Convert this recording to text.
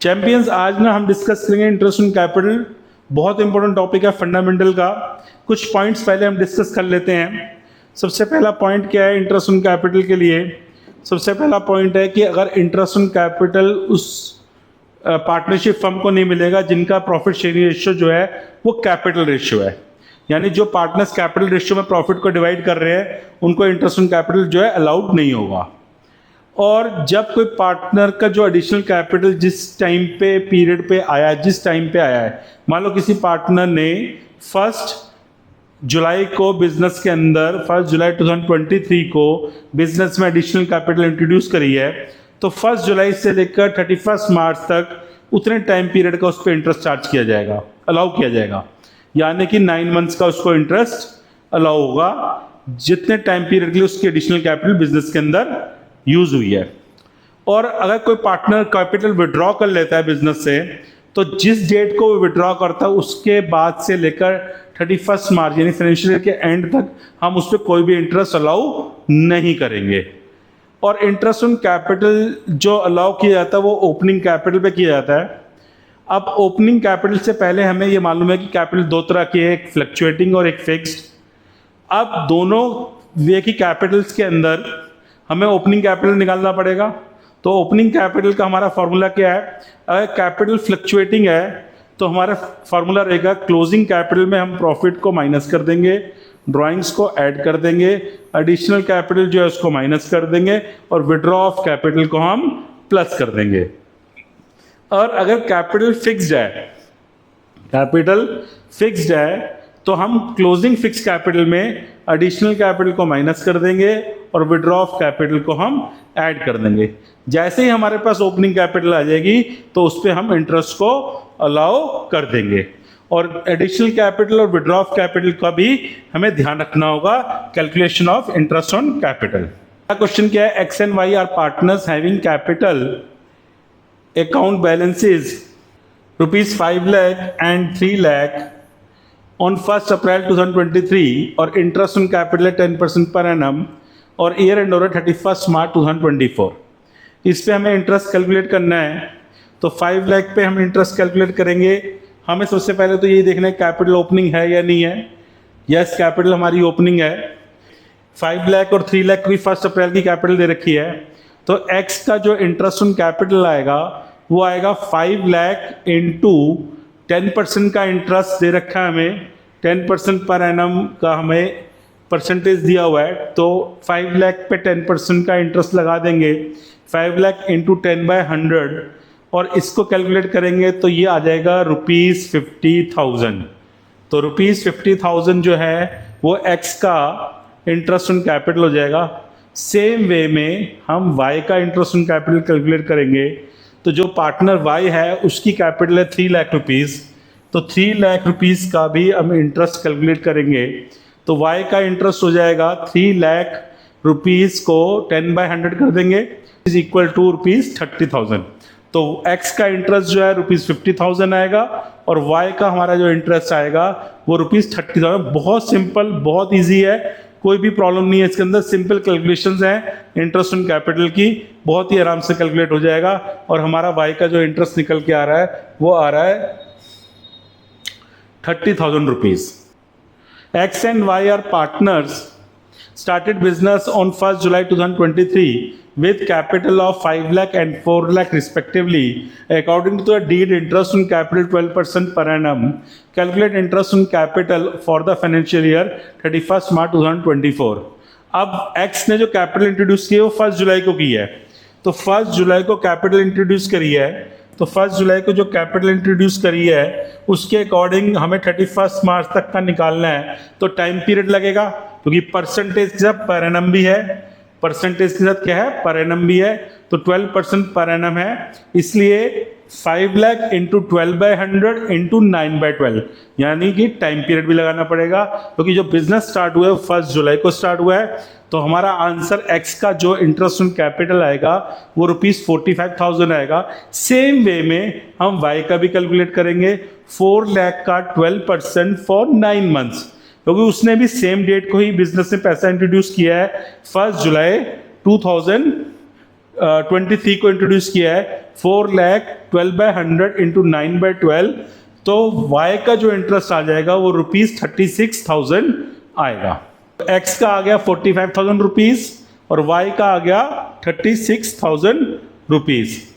Champions, आज ना हम डिस्कस करेंगे इंटरेस्ट ऑन कैपिटल। बहुत इंपॉर्टेंट टॉपिक है फंडामेंटल का। कुछ पॉइंट्स पहले हम डिस्कस कर लेते हैं। सबसे पहला पॉइंट क्या है इंटरेस्ट ऑन कैपिटल के लिए? सबसे पहला पॉइंट है कि अगर इंटरेस्ट ऑन कैपिटल उस पार्टनरशिप फर्म को नहीं मिलेगा जिनका प्रॉफिट शेयरिंग रेशियो जो है वो कैपिटल रेशियो है, यानी जो पार्टनर्स कैपिटल रेशियो में प्रॉफिट को डिवाइड कर रहे हैं उनको इंटरेस्ट ऑन कैपिटल जो है अलाउड नहीं होगा। और जब कोई पार्टनर का जो एडिशनल कैपिटल जिस टाइम पे पीरियड पे आया है, जिस टाइम पे आया है, मान लो किसी पार्टनर ने 1 जुलाई को बिजनेस के अंदर 1 जुलाई 2023 को बिजनेस में एडिशनल कैपिटल इंट्रोड्यूस करी है, तो 1 जुलाई से लेकर 31 मार्च तक उतने टाइम पीरियड का उस पर इंटरेस्ट चार्ज किया जाएगा, अलाउ किया जाएगा। यानी कि 9 मंथ्स का उसको इंटरेस्ट अलाउ होगा जितने टाइम पीरियड के लिए उसकी एडिशनल कैपिटल बिजनेस के अंदर यूज हुई है। और अगर कोई पार्टनर कैपिटल विड्रॉ कर लेता है बिजनेस से, तो जिस डेट को वो विड्रॉ करता है उसके बाद से लेकर 31 मार्च यानी फाइनेंशियल ईयर के एंड तक हम उस पर कोई भी इंटरेस्ट अलाउ नहीं करेंगे। और इंटरेस्ट ऑन कैपिटल जो अलाउ किया जाता है वो ओपनिंग कैपिटल पे किया जाता है। अब ओपनिंग कैपिटल से पहले हमें ये मालूम है कि कैपिटल दो तरह की है, एक फ्लक्चुएटिंग और एक फिक्स्ड। अब दोनों वे की कैपिटल्स के अंदर हमें ओपनिंग कैपिटल निकालना पड़ेगा। तो ओपनिंग कैपिटल का हमारा फॉर्मूला क्या है? अगर कैपिटल फ्लक्चुएटिंग है तो हमारा फॉर्मूला रहेगा क्लोजिंग कैपिटल में हम प्रॉफिट को माइनस कर देंगे, ड्राइंग्स को ऐड कर देंगे, एडिशनल कैपिटल जो है उसको माइनस कर देंगे और विड्रॉ ऑफ कैपिटल को हम प्लस कर देंगे। और अगर कैपिटल फिक्स्ड है तो हम क्लोजिंग फिक्स कैपिटल में एडिशनल कैपिटल को माइनस कर देंगे और विड्रॉ ऑफ कैपिटल को हम ऐड कर देंगे। जैसे ही हमारे पास ओपनिंग कैपिटल आ जाएगी तो उस पर हम इंटरेस्ट को अलाउ कर देंगे। और एडिशनल कैपिटल और विड्रॉ ऑफ कैपिटल का भी हमें ध्यान रखना होगा calculation of interest on capital. Question क्या है? X and Y are partners having capital account balances ₹5 lakh and 3 lakh on 1 April 2023 और interest on capital 10% per annum और ईयर एंड हो रहा है 31 मार्च 2024। इस पे हमें इंटरेस्ट कैलकुलेट करना है। तो 5 लाख पे हम इंटरेस्ट कैलकुलेट करेंगे। हमें सबसे पहले तो ये देखना है कैपिटल ओपनिंग है या नहीं है। यस, कैपिटल हमारी ओपनिंग है। 5 लाख और 3 लाख की 1 अप्रैल की कैपिटल दे रखी है। तो एक्स का जो इंटरेस्ट ऑन कैपिटल आएगा वो आएगा 5 लाख इंटू 10% का इंटरेस्ट दे रखा है हमें, 10% पर एनम का हमें परसेंटेज दिया हुआ है। तो 5 लाख पे 10% का इंटरेस्ट लगा देंगे, 5 लाख इंटू 10/100 और इसको कैलकुलेट करेंगे तो ये आ जाएगा ₹50,000। तो ₹50,000 जो है वो एक्स का इंटरेस्ट ऑन कैपिटल हो जाएगा। सेम वे में हम वाई का इंटरेस्ट ऑन कैपिटल कैलकुलेट करेंगे। तो जो पार्टनर वाई है उसकी कैपिटल है 3 लाख रुपीज़, तो 3 लाख रुपीज़ का भी हम इंटरेस्ट कैलकुलेट करेंगे। तो वाई का इंटरेस्ट हो जाएगा 3 लाख रुपीज़ को 10/100 कर देंगे इज इक्वल टू ₹30,000। तो एक्स का इंटरेस्ट जो है ₹50,000 आएगा और वाई का हमारा जो इंटरेस्ट आएगा वो ₹30,000। बहुत सिंपल, बहुत ईजी है, कोई भी प्रॉब्लम नहीं है इसके अंदर। सिंपल कैलकुलेशंस हैं इंटरेस्ट ऑन कैपिटल की, बहुत ही आराम से कैलकुलेट हो जाएगा। और हमारा वाई का जो इंटरेस्ट निकल के आ रहा है वो आ रहा है ₹30,000। X and Y are partners, started business on 1 July 2023 with capital of 5 lakh and 4 lakh respectively. According to the deed, interest on capital 12% per annum. Calculate interest on capital for the financial year 31st March 2024. अब X ने जो capital introduce की है वो 1 जुलाई को की है। तो 1 जुलाई को कैपिटल इंट्रोड्यूस करी है, तो 1 जुलाई को जो कैपिटल इंट्रोड्यूस करी है उसके अकॉर्डिंग हमें 31 मार्च तक का निकालना है। तो टाइम पीरियड लगेगा क्योंकि परसेंटेज के साथ पर एनम भी है, परसेंटेज के साथ क्या है, पर एनम भी है। तो 12% पर एनम है, इसलिए 5 लाख इंटू 12/100 इंटू 9/12 यानी कि टाइम पीरियड भी लगाना पड़ेगा क्योंकि जो बिजनेस स्टार्ट हुआ है 1 जुलाई को स्टार्ट हुआ है। तो हमारा आंसर एक्स का जो इंटरेस्ट ऑन कैपिटल आएगा वो ₹45,000 आएगा। सेम वे में हम वाई का भी कैलकुलेट करेंगे। 4 लाख का 12% फॉर 9 मंथ्स, क्योंकि उसने भी सेम डेट को ही बिजनेस में पैसा इंट्रोड्यूस किया है। 1 जुलाई 2023 को इंट्रोड्यूस किया है। 4,12,100 इंटू 9/12, तो y का जो इंटरेस्ट आ जाएगा वो ₹36,000 आएगा। x का आ गया 45,000 रुपीज़ और y का आ गया 36,000 रुपीज़।